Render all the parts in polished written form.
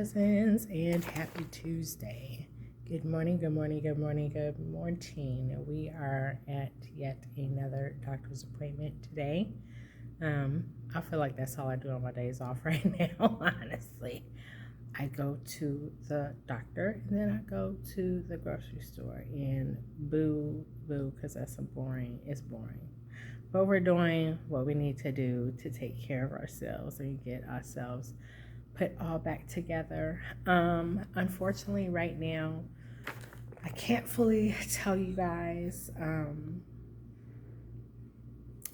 cousins, and happy Tuesday. Good morning, good morning, good morning, good morning. We are at yet another doctor's appointment today. I feel like that's all I do on my days off right now, honestly. I go to the doctor and then I go to the grocery store and boo, because that's it's boring. But we're doing what we need to do to take care of ourselves and get ourselves put all back together. Unfortunately, right now, I can't fully tell you guys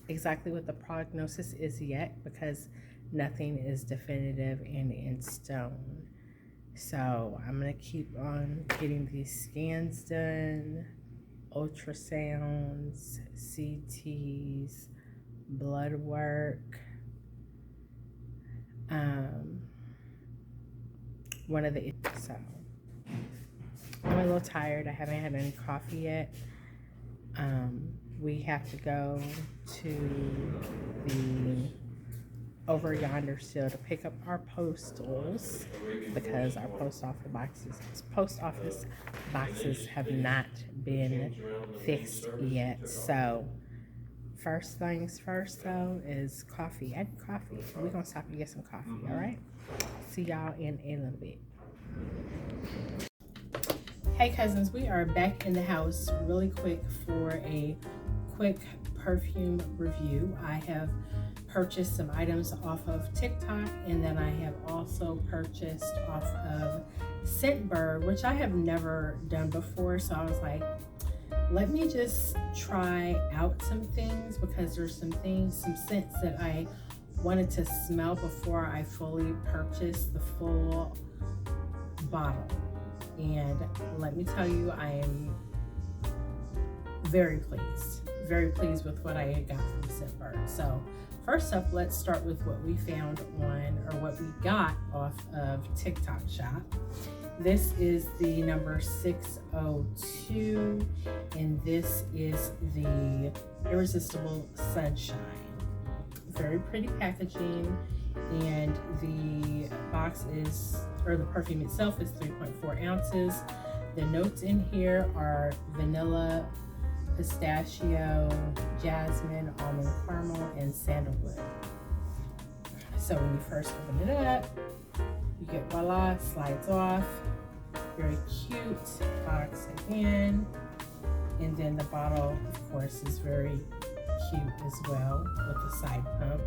exactly what the prognosis is yet because nothing is definitive and in stone. So I'm gonna keep on getting these scans done, ultrasounds, CTs, blood work. So I'm a little tired. I haven't had any coffee yet. We have to go to the over yonder still to pick up our postals because our post office boxes have not been fixed yet. So first things first though is coffee. I need coffee. We're gonna stop and get some coffee, all right? See y'all in a little bit. Hey cousins, we are back in the house really quick for a quick perfume review. I have purchased some items off of TikTok, and then I have also purchased off of Scentbird, which I have never done before. So I was like, let me just try out some things because there's some scents that I wanted to smell before I fully purchased the full bottle. And let me tell you, I am very pleased with what I got from Scentbird. So first up, let's start with what we found what we got off of TikTok Shop. This is the number 602, and this is the Irresistible Sunshine. Very pretty packaging, and the the perfume itself is 3.4 ounces. The notes in here are vanilla, pistachio, jasmine, almond caramel, and sandalwood. So when you first open it up, you get voila, slides off. Very cute box again. And then the bottle, of course, is very cute as well with the side pump.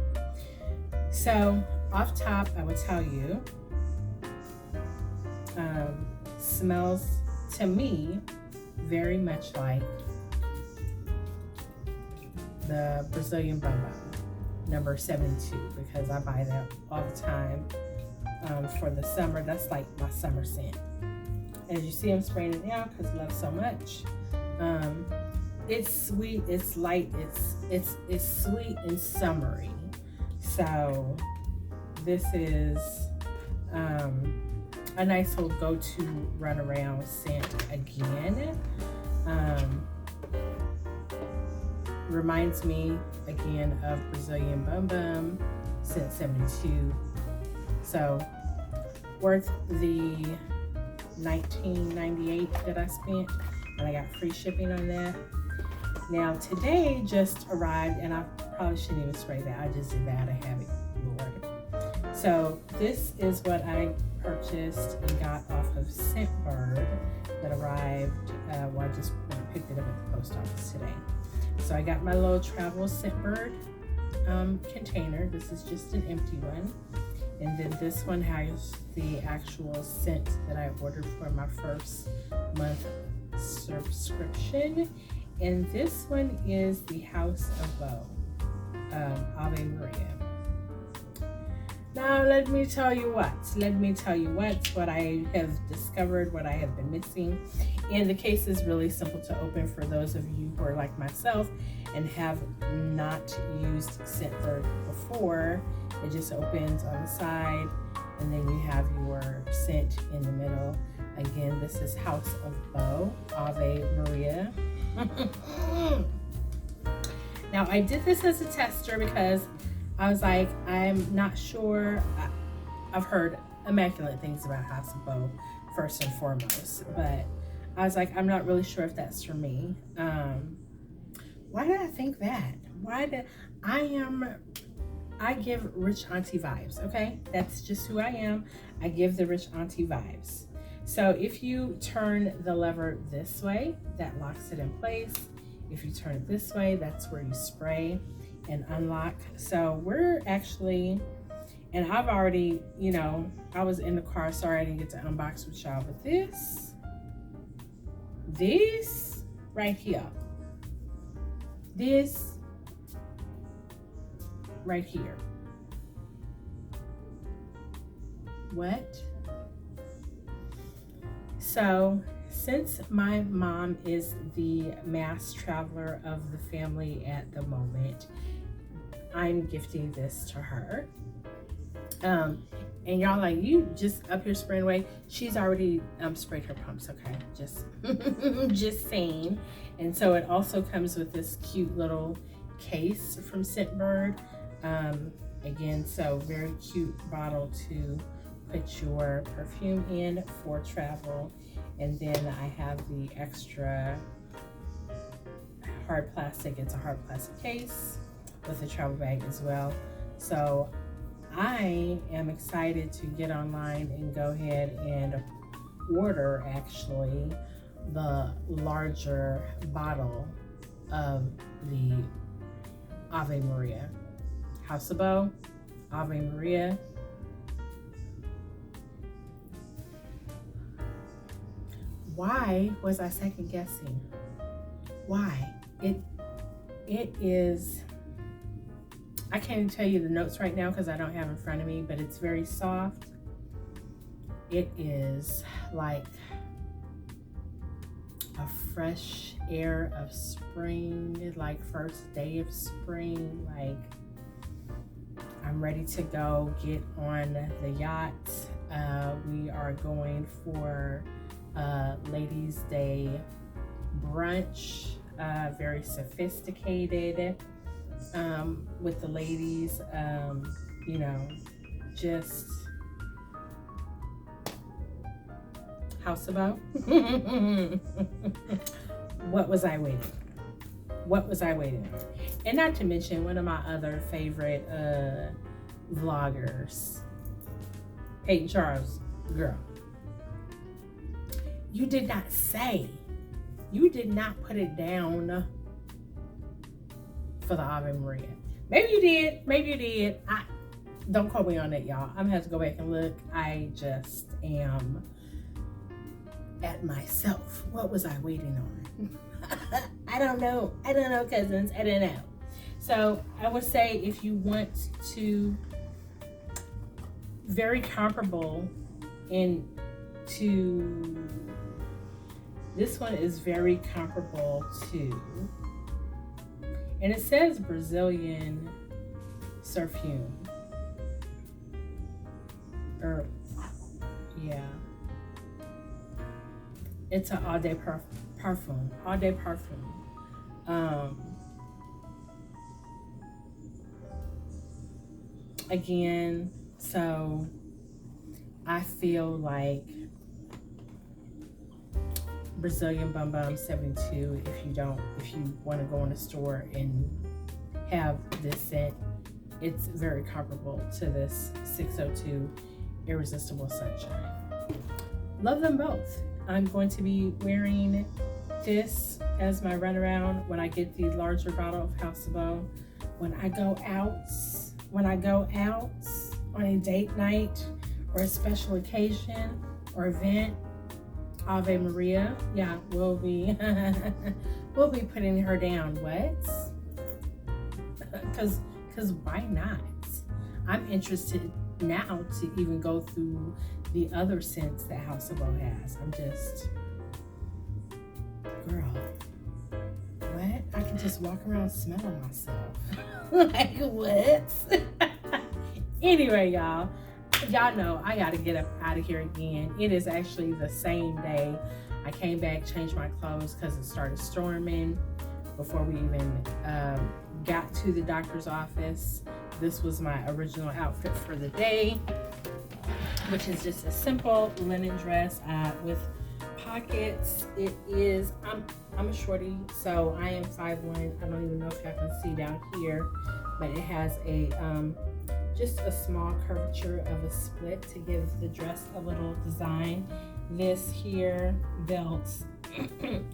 So off top, I would tell you, smells to me very much like the Brazilian Bum Bum, number 72, because I buy that all the time for the summer. That's like my summer scent. As you see, I'm spraying it now because I love so much. It's sweet, it's light, it's sweet and summery. So this is a nice little go-to run around scent again. Reminds me again of Brazilian Bum Bum, scent 72. So worth the $19.98 that I spent, and I got free shipping on that. Now today just arrived, and I probably shouldn't even spray that. I just did that. I have it, Lord. So this is what I purchased and got off of Scentbird that arrived. I just picked it up at the post office today. So I got my little travel Scentbird container. This is just an empty one. And then this one has the actual scent that I ordered for my first month subscription. And this one is the House of Beau, Ave Maria. Now let me tell you what I have discovered, what I have been missing. And the case is really simple to open for those of you who are like myself and have not used Scentbird before. It just opens on the side, and then you have your scent in the middle. Again, this is House of Beau, Ave Maria. Now I did this as a tester because I was like, I'm not sure. I've heard immaculate things about House of Bo first and foremost, but I was like, I'm not really sure if that's for me. Why did I think that? Why did I give rich auntie vibes, okay? That's just who I am. I give the rich auntie vibes. So if you turn the lever this way, that locks it in place. If you turn it this way, that's where you spray and unlock. So we're actually, and I've already, you know, I was in the car, sorry I didn't get to unbox with y'all, but this right here, this right here. What? So since my mom is the mass traveler of the family at the moment, I'm gifting this to her. And y'all like, you just up here spraying away. She's already sprayed her pumps, okay? Just saying. And so it also comes with this cute little case from Scentbird. Again, so very cute bottle to put your perfume in for travel. And then I have the extra hard plastic. It's a hard plastic case with a travel bag as well. So I am excited to get online and go ahead and order actually the larger bottle of the Ave Maria. House of Bo, Ave Maria. Why was I second guessing? Why? It is, I can't even tell you the notes right now because I don't have it in front of me, but it's very soft. It is like a fresh air of spring, like first day of spring. Like I'm ready to go get on the yacht. We are going for Ladies' Day brunch, very sophisticated. With the ladies, you know, just House of Bo. What was I waiting? What was I waiting on? And not to mention one of my other favorite vloggers, Peyton Charles, girl. You did not say, you did not put it down for the Ave Maria. Maybe you did, maybe you did. Don't quote me on that, y'all. I'm gonna have to go back and look. I just am at myself. What was I waiting on? I don't know, cousins, I don't know. So I would say if you want to, very comparable to, this one is very comparable to, and it says Brazilian Perfume. Or, yeah. It's an all day Perfume. All day Perfume. Again, so I feel like Brazilian Bum Bum 72, if you want to go in a store and have this scent, it's very comparable to this 602 Irresistible Sunshine. Love them both. I'm going to be wearing this as my runaround when I get the larger bottle of House of Bo. When I go out on a date night or a special occasion or event, Ave Maria, yeah, we'll be putting her down. What? Because why not? I'm interested now to even go through the other scents that House of Bo has. I'm just, girl, what? I can just walk around smelling myself. Like, what? Anyway, y'all know I gotta get up out of here again. It is actually the same day. I came back, changed my clothes because it started storming before we even got to the doctor's office. This was my original outfit for the day. which is just a simple linen dress with pockets. It is, I'm a shorty, so I am 5'1". I don't even know if y'all can see down here, but it has a just a small curvature of a split to give the dress a little design. This here belt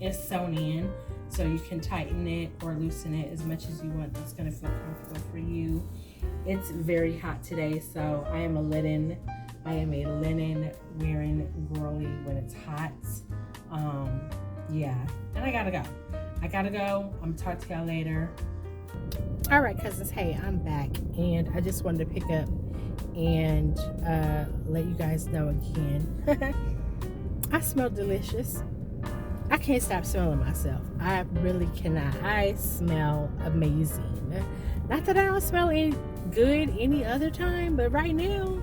is sewn in, so you can tighten it or loosen it as much as you want. It's going to feel comfortable for you. It's very hot today, so I am a linen wearing girly when it's hot. Yeah, and I gotta go. I'm gonna talk to y'all later. All right, cousins, hey, I'm back, and I just wanted to pick up and let you guys know again. I smell delicious. I can't stop smelling myself. I really cannot. I smell amazing. Not that I don't smell any good any other time, but right now,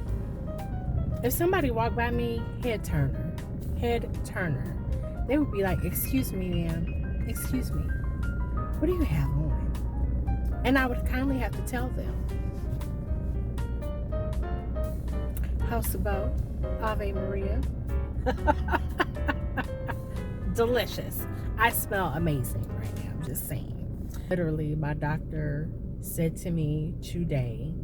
if somebody walked by me, head turner, they would be like, "Excuse me, ma'am. Excuse me. What do you have on?" And I would kindly have to tell them. House of Beau, Ave Maria. Delicious. I smell amazing right now. I'm just saying. Literally, my doctor said to me today,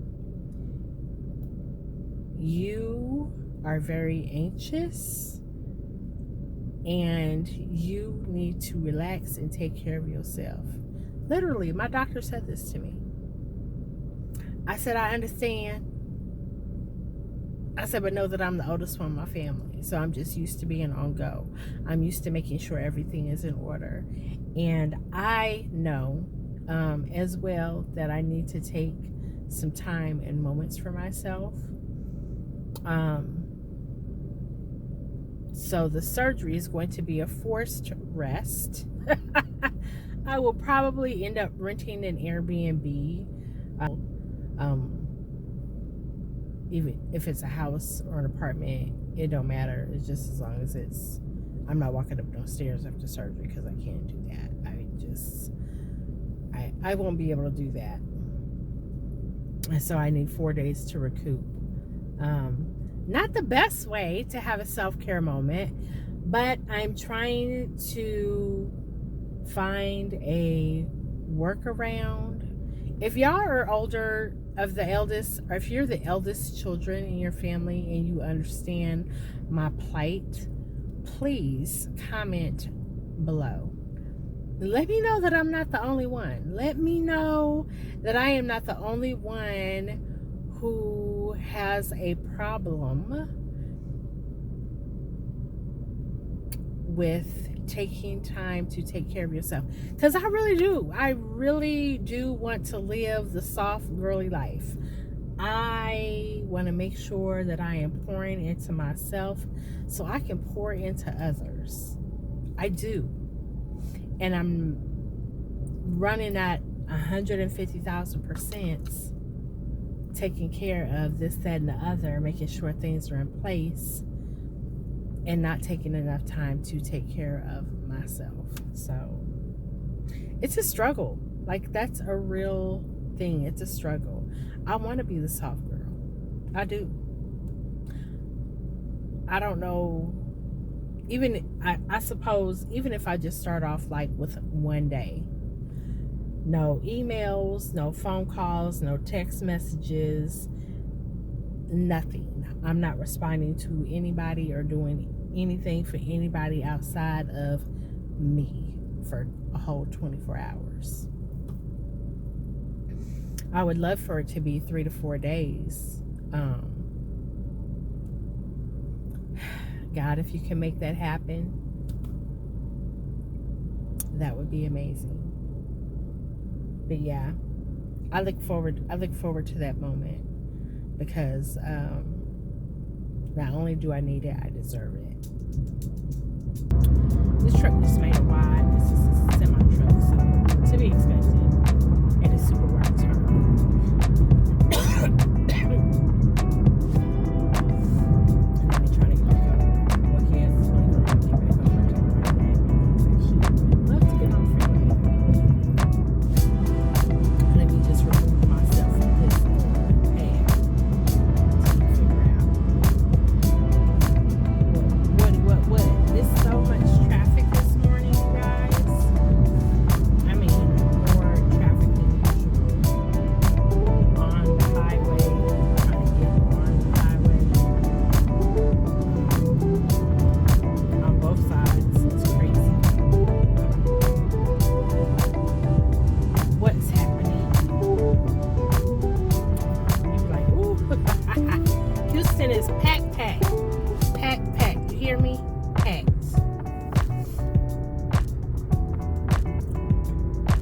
"You are very anxious and you need to relax and take care of yourself." Literally, my doctor said this to me. I said, "I understand." I said, "But know that I'm the oldest one in my family, so I'm just used to being on go. I'm used to making sure everything is in order. And I know as well that I need to take some time and moments for myself. So the surgery is going to be a forced rest. I will probably end up renting an Airbnb. Even if it's a house or an apartment, it don't matter. It's just as long as I'm not walking up no stairs after surgery, because I can't do that. I won't be able to do that. And so I need 4 days to recoup. Not the best way to have a self-care moment, but I'm trying to find a workaround. If y'all are older, of the eldest, or if you're the eldest children in your family and you understand my plight, please comment below. Let me know that I'm not the only one. Let me know that I am not the only one who has a problem with taking time to take care of yourself, because I really do want to live the soft girly life. I want to make sure that I am pouring into myself so I can pour into others. I do, and I'm running at 150,000%, taking care of this, that, and the other, making sure things are in place, and not taking enough time to take care of myself. So it's a struggle. Like, that's a real thing. It's a struggle. I want to be the soft girl. I do. I don't know. I suppose even if I just start off like with one day, no emails, no phone calls, no text messages, nothing. I'm not responding to anybody or doing anything for anybody outside of me for a whole 24 hours. I would love for it to be 3 to 4 days. God, if you can make that happen, that would be amazing. But yeah, I look forward to that moment, because not only do I need it, I deserve it. This truck just made it wide. This is a semi truck, so to be expected. And it's super wide turn.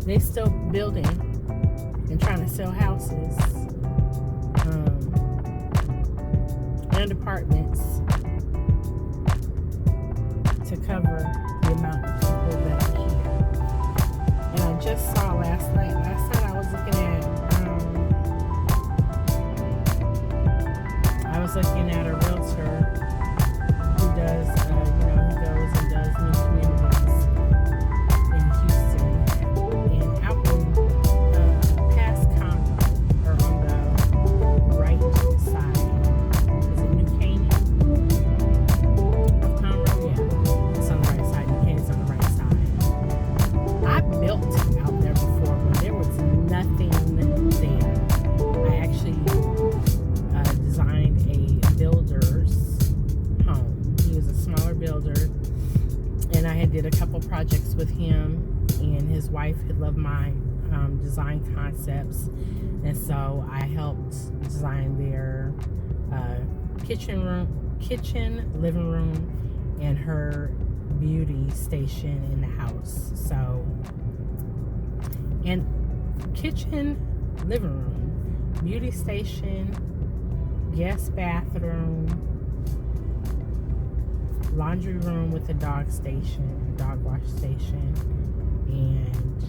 they still building and trying to sell houses and apartments to cover the amount of people that are here. And I just saw last night I was looking at a realtor who does, he goes and does new communities in Houston. And out in past Congo, or on the right side, is it New Caney of Congo? Yeah, it's on the right side. New Caney's on the right side. I built out there before when there was nothing there. I actually designed a builder's home. He was a smaller builder, and I had did a couple projects with him, and his wife had loved my design concepts, and so I helped design their kitchen, living room, and her beauty station in the house. So, and kitchen, living room, beauty station, guest bathroom, laundry room with a dog station, dog wash station, and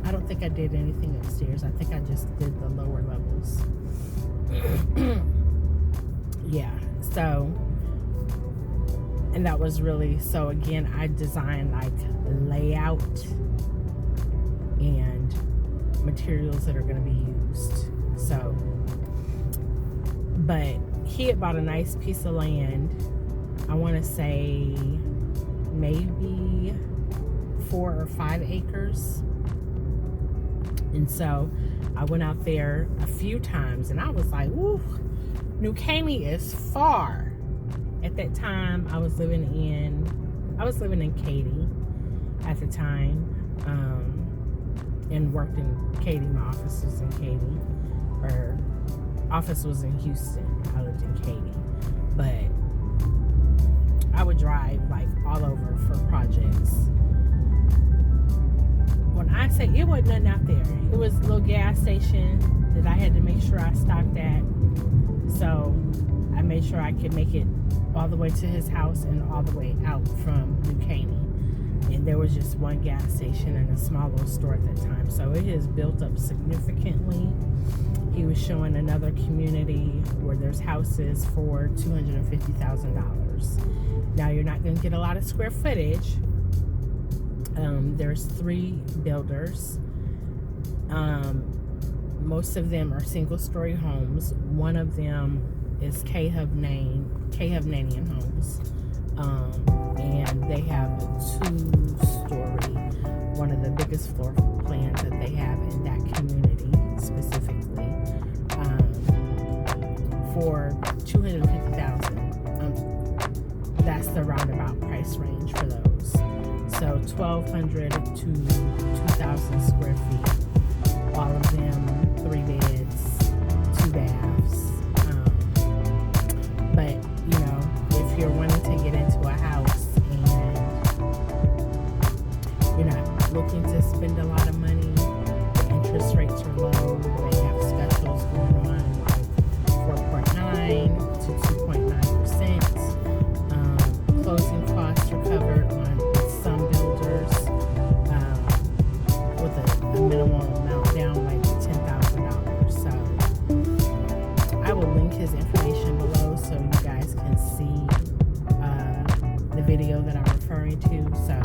I don't think I did anything upstairs. I think I just did the lower levels. Yeah, so, and that was really, so again, I designed like layout and materials that are going to be used. So, but he had bought a nice piece of land. I want to say maybe 4 or 5 acres. And so I went out there a few times, and I was like, "Ooh, New Caney is far." At that time, I was living in Katy at the time, and worked in Katy. My office was in Katy, or office was in Houston. I lived in Katy, but I would drive like all over for projects. When I say it wasn't nothing out there, it was a little gas station that I had to make sure I stopped at. So I made sure I could make it all the way to his house and all the way out from New Caney. And there was just one gas station and a small little store at that time. So it has built up significantly. He was showing another community where there's houses for $250,000. Now, you're not going to get a lot of square footage. There's 3 builders. Most of them are single-story homes. One of them is K-Hovnanian homes. And they have a 2-story, one of the biggest floor plans that they have in that community specifically, for $250,000. That's the roundabout price range for those. So 1,200 to 2,000 square feet. All of them 3 beds, 2 baths. But if you're wanting to get into a house and you're not looking to spend a lot of money, the interest rates are low, they have specials going on like 4.9 to 2.9%. Closing costs are covered on some builders, with a minimum amount down like $10,000. So I will link his information below so you guys can see the video that I'm referring to. So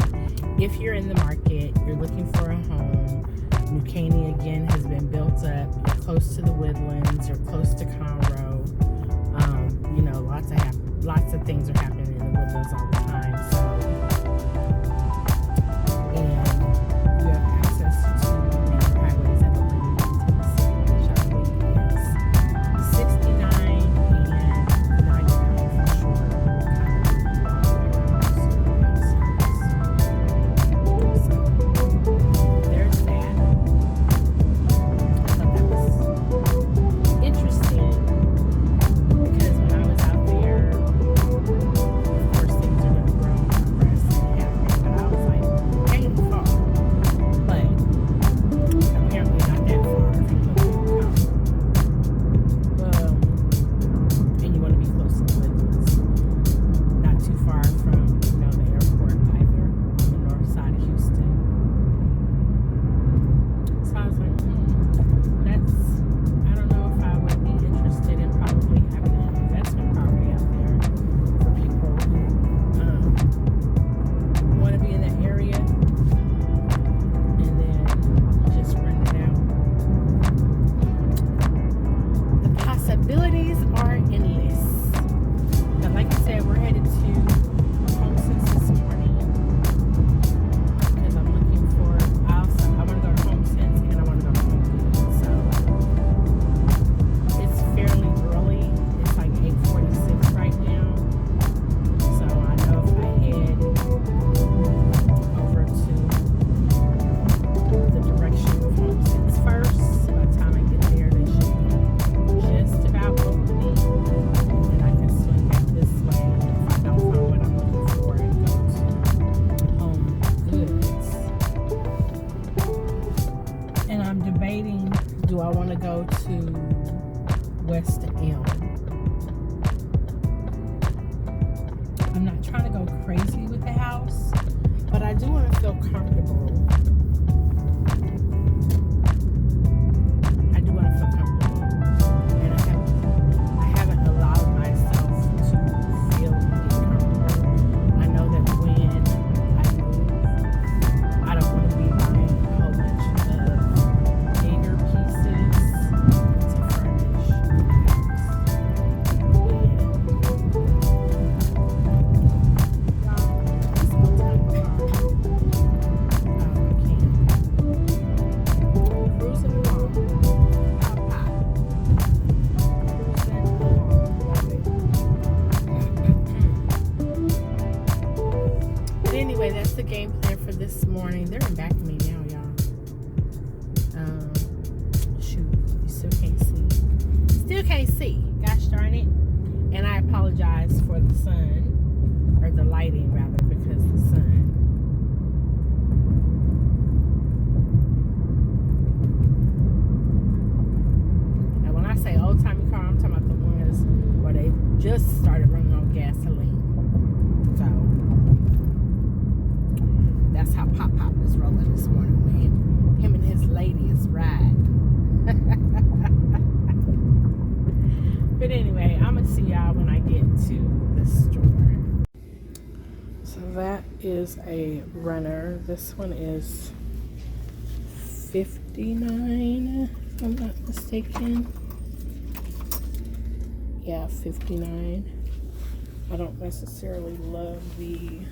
if you're in the market, you're looking for a home, New Caney again has been built up, you're close to the Woodlands, you're close to Conroe, lots of things are happening in the Woodlands all the time. So, and you have access to major highways that will bring you into the city. Charlotte is 69 and 99 for sure. So there's that. I thought that was interesting because when I was out there, of course things are going to feel comfortable. I do want to feel comfortable, and I haven't allowed myself to feel uncomfortable. I know that when I move, I don't want to be buying a whole bunch of bigger pieces to furnish my house. Anyway, that's the game plan for this morning. They're in back of me now, y'all. Shoot, you still can't see. Still can't see. Gosh darn it. And I apologize for the sun, or the lighting rather, because the sun. And when I say old timey car, I'm talking about the ones where they just started running on gasoline. So that's how Pop is rolling this morning when him and his lady is riding. But anyway, I'm going to see y'all when I get to the store. So that is a runner. This one is $59, if I'm not mistaken. Yeah, $59. I don't necessarily love the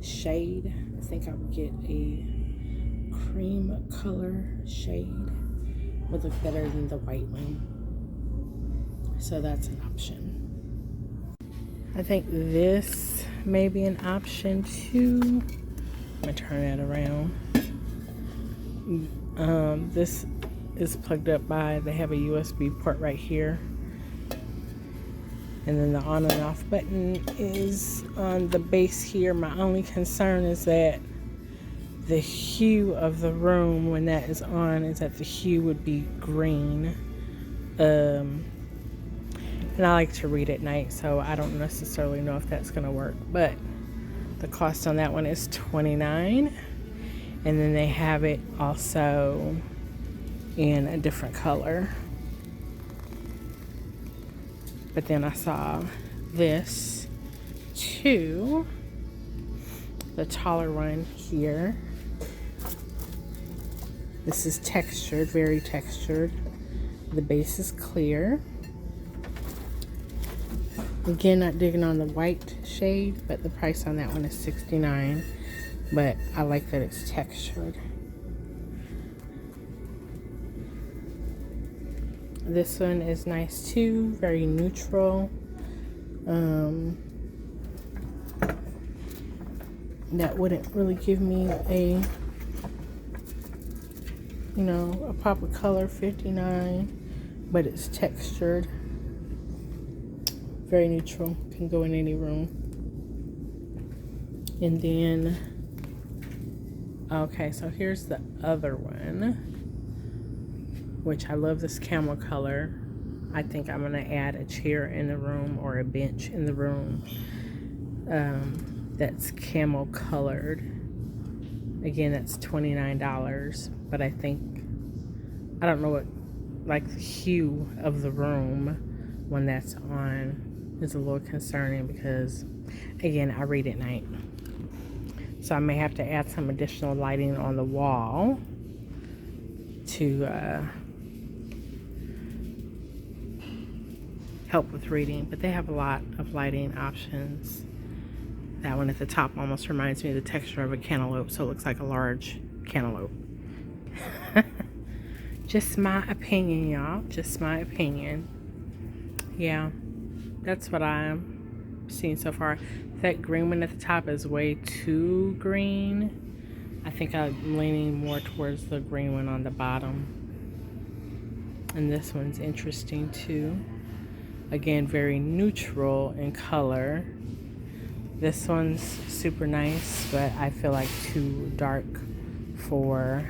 shade. I think I would get a cream color shade. Would look better than the white one. So that's an option. I think this may be an option too. I'm gonna turn that around. This is plugged up by, they have a USB port right here. And then the on and off button is on the base here. My only concern is that the hue of the room when that is on is that the hue would be green. And I like to read at night, so I don't necessarily know if that's gonna work. But the cost on that one is $29. And then they have it also in a different color. But then I saw this too, the taller one here. This is textured, very textured. The base is clear. Again, not digging on the white shade, but the price on that one is $69. But I like that it's textured. This one is nice too, very neutral. That wouldn't really give me a, a pop of color, $59, but it's textured. Very neutral, can go in any room. And then, okay, so here's the other one, which I love this camel color. I think I'm gonna add a chair in the room or a bench in the room that's camel colored. Again, that's $29, but I don't know what, like the hue of the room when that's on is a little concerning because, again, I read at night. So I may have to add some additional lighting on the wall to help with reading. But they have a lot of lighting options. That one at the top almost reminds me of the texture of a cantaloupe, so it looks like a large cantaloupe. Just my opinion, y'all. Just my opinion. Yeah, that's what I'm seeing so far. That green one at the top is way too green. I think I'm leaning more towards the green one on the bottom. And this one's interesting too. Again, very neutral in color. This one's super nice, but I feel like too dark for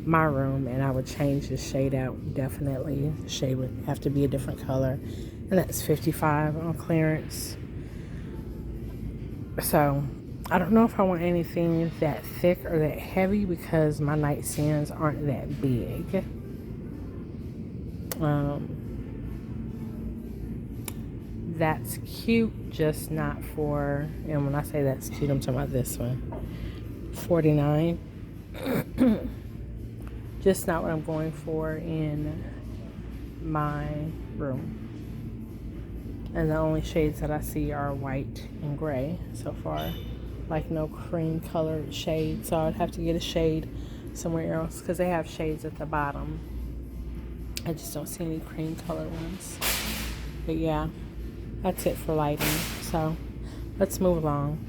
my room, and I would change the shade out definitely. The shade would have to be a different color, and that's $55 on clearance. So I don't know if I want anything that thick or that heavy because my nightstands aren't that big. That's cute, just not for, and when I say that's cute, I'm talking about this one. $49. Just not what I'm going for in my room. And the only shades that I see are white and gray so far. Like no cream colored shade. So I'd have to get a shade somewhere else because they have shades at the bottom. I just don't see any cream colored ones. But yeah, that's it for lighting. So let's move along.